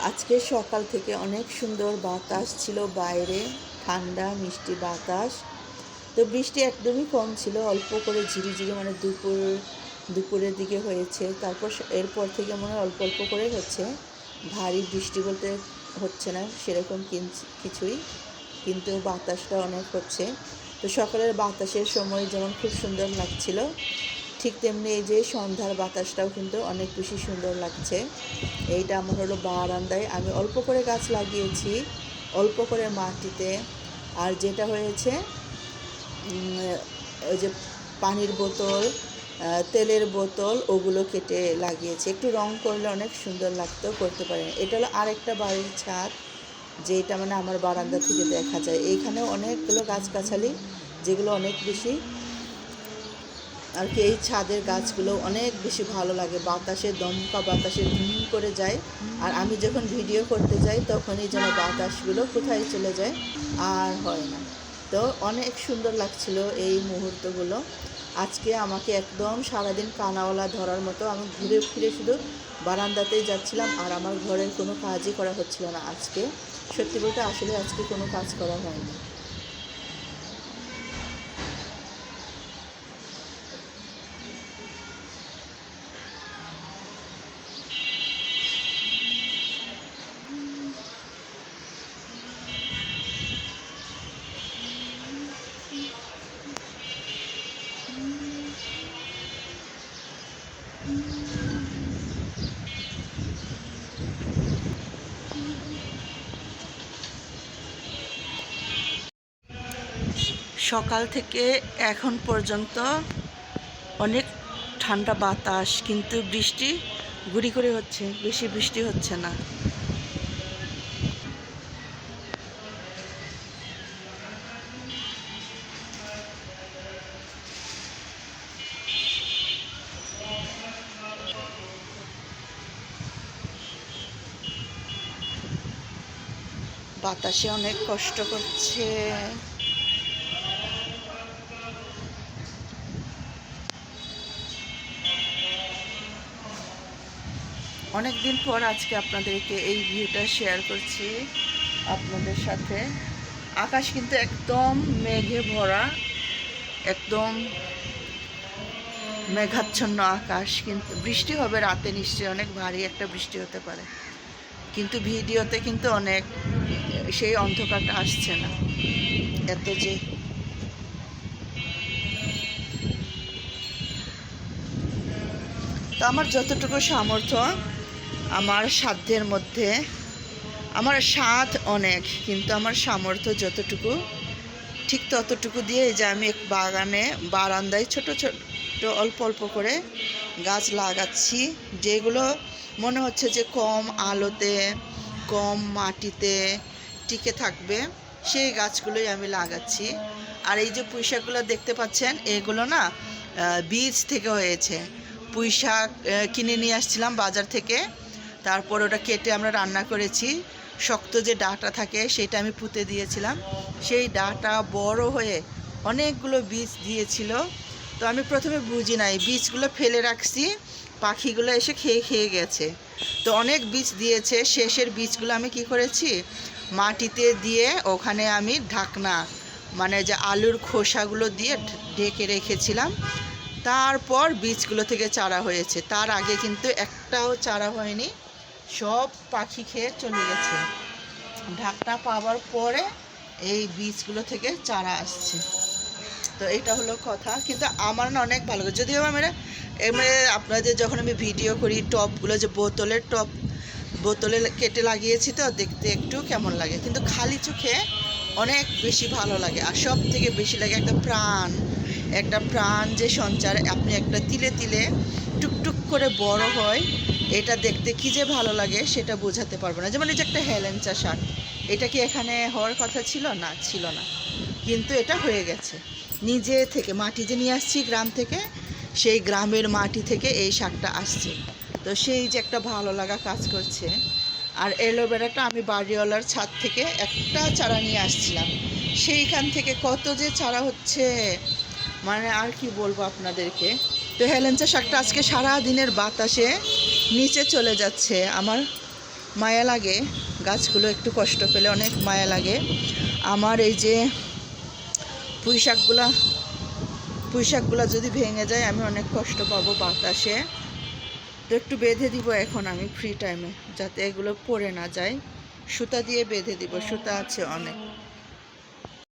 আজকে সকাল থেকে অনেক সুন্দর বাতাস ছিল বাইরে, ঠান্ডা মিষ্টি বাতাস। তো বৃষ্টি একদমই কম ছিল, অল্প করে ঝিরিঝিরি, মানে দুপুরের দিকে হয়েছে। তারপর এরপর থেকে মনে হয় অল্প অল্প করে হচ্ছে, ভারী বৃষ্টি বলতে হচ্ছে না সেরকম কিছুই, কিন্তু বাতাসটা অনেক হচ্ছে। তো সকালের বাতাসের সময় যেমন খুব সুন্দর লাগছিল, ঠিক তেমনি এই যে সন্ধ্যার বাতাসটাও কিন্তু অনেক বেশি সুন্দর লাগছে। এইটা আমার হলো বারান্দায়, আমি অল্প করে গাছ লাগিয়েছি, অল্প করে মাটিতে। আর যেটা হয়েছে, ওই যে পানির বোতল, তেলের বোতল, ওগুলো কেটে লাগিয়েছি। একটু রং করলে অনেক সুন্দর লাগতো, করতে পারেন। এটা হলো আরেকটা বাড়ির ছাদ, যেটা মানে আমার বারান্দা থেকে দেখা যায়। এইখানে অনেকগুলো গাছগাছালি, যেগুলো অনেক বেশি আর কি। এই ছাদের গাছগুলো অনেক বেশি ভালো লাগে, বাতাসে, দমকা বাতাসে ধুম করে যায়। আর আমি যখন ভিডিও করতে যাই তখনই যেন বাতাসগুলো কোথায় চলে যায়, আর হয় না। তো অনেক সুন্দর লাগছিল এই মুহূর্তগুলো। আজকে আমাকে একদম সারাদিন কানাওয়ালা ধরার মতো আমি ঘুরে ফিরে শুধু বারান্দাতেই যাচ্ছিলাম, আর আমার ঘরের কোনো কাজই করা হচ্ছিল না আজকে। সত্যি বলতে আসলে আজকে কোনো কাজ করা হয়নি। সকাল থেকে এখন পর্যন্ত অনেক ঠান্ডা বাতাস, কিন্তু বৃষ্টি গুড়ি করে হচ্ছে, বেশি বৃষ্টি হচ্ছে না। বাতাসে অনেক কষ্ট করছে। অনেক দিন পর আজকে আপনাদেরকে এই ভিউটা শেয়ার করছি আপনাদের সাথে। আকাশ কিন্তু একদম মেঘে ভরা, একদম মেঘাচ্ছন্ন আকাশ, কিন্তু বৃষ্টি হবে রাতে, নিশ্চয়ই অনেক ভারী একটা বৃষ্টি হতে পারে, কিন্তু ভিডিওতে কিন্তু অনেক সেই অন্ধকারটা আসছে না এত যে। তো আমার যতটুকু সামর্থ্য, আমার সাধ্যের মধ্যে, আমার সাধ অনেক, কিন্তু আমার সামর্থ্য যতটুকু, ঠিক ততটুকু দিয়ে যে আমি এক বাগানে, বারান্দায় ছোট ছোট অল্প অল্প করে গাছ লাগাচ্ছি, যেগুলো মনে হচ্ছে যে কম আলোতে, কম মাটিতে টিকে থাকবে, সেই গাছগুলোই আমি লাগাচ্ছি। আর এই যে পুঁইশাকগুলো দেখতে পাচ্ছেন, এগুলো না বীজ থেকে হয়েছে। পুঁইশাক কিনে নিয়ে আসছিলাম বাজার থেকে, তারপর ওটা কেটে আমরা রান্না করেছি। শক্ত যে ডাঁটা থাকে সেটা আমি পুঁতে দিয়েছিলাম, সেই ডাঁটা বড় হয়ে অনেকগুলো বীজ দিয়েছিল। তো আমি প্রথমে বুঝি নাই, বীজগুলো ফেলে রাখছি, পাখিগুলো এসে খেয়ে খেয়ে গেছে। তো অনেক বীজ দিয়েছে, শেষের বীজগুলো আমি কি করেছি, মাটিতে দিয়ে ওখানে আমি ঢাকনা, মানে যে আলুর খোসাগুলো দিয়ে ঢেকে রেখেছিলাম। তারপর বীজগুলো থেকে চারা হয়েছে, তার আগে কিন্তু একটাও চারা হয়নি, সব পাখি খেয়ে চলে গেছে। ঢাকনা পাওয়ার পরে এই বীজগুলো থেকে চারা আসছে। তো এটা হলো কথা, কিন্তু আমার না অনেক ভালো লাগে। যদিও আমরা এমনি আপনাদের যখন আমি ভিডিও করি, টপগুলো যে বোতলের টপ, বোতলে কেটে লাগিয়েছি, তো দেখতে একটু কেমন লাগে, কিন্তু খালি চোখে অনেক বেশি ভালো লাগে। আর সব থেকে বেশি লাগে একটা প্রাণ যে সঞ্চার, আপনি একটা তিলে তিলে টুকটুক করে বড় হয়, এটা দেখতে কি যে ভালো লাগে সেটা বোঝাতে পারবো না। যেমন এই যে একটা হেলেঞ্চা শাক, এটা কি এখানে হওয়ার কথা ছিল না, ছিল না, কিন্তু এটা হয়ে গেছে নিজে থেকে। মাটি যে নিয়ে আসছি গ্রাম থেকে, সেই গ্রামের মাটি থেকে এই শাকটা আসছে, তো সেই যে একটা ভালো লাগা কাজ করছে। আর অ্যালোভেরাটা আমি বাড়িওয়ালার ছাদ থেকে একটা চারা নিয়ে আসছিলাম, সেইখান থেকে কত যে চারা হচ্ছে, মানে আর কি বলবো আপনাদেরকে। তো হেলেঞ্চা শাকটা আজকে সারা দিনের বাতাসে নিচে চলে যাচ্ছে, আমার মায়া লাগে, গাছগুলো একটু কষ্ট পেলে অনেক মায়া লাগে। আমার এই যে পুঁই শাকগুলা যদি ভেঙে যায় আমি অনেক কষ্ট পাবো বাতাসে। তো একটু বেঁধে দিব এখন আমি ফ্রি টাইমে, যাতে এগুলো পড়ে না যায়। সুতা দিয়ে বেঁধে দিব, সুতা আছে অনেক।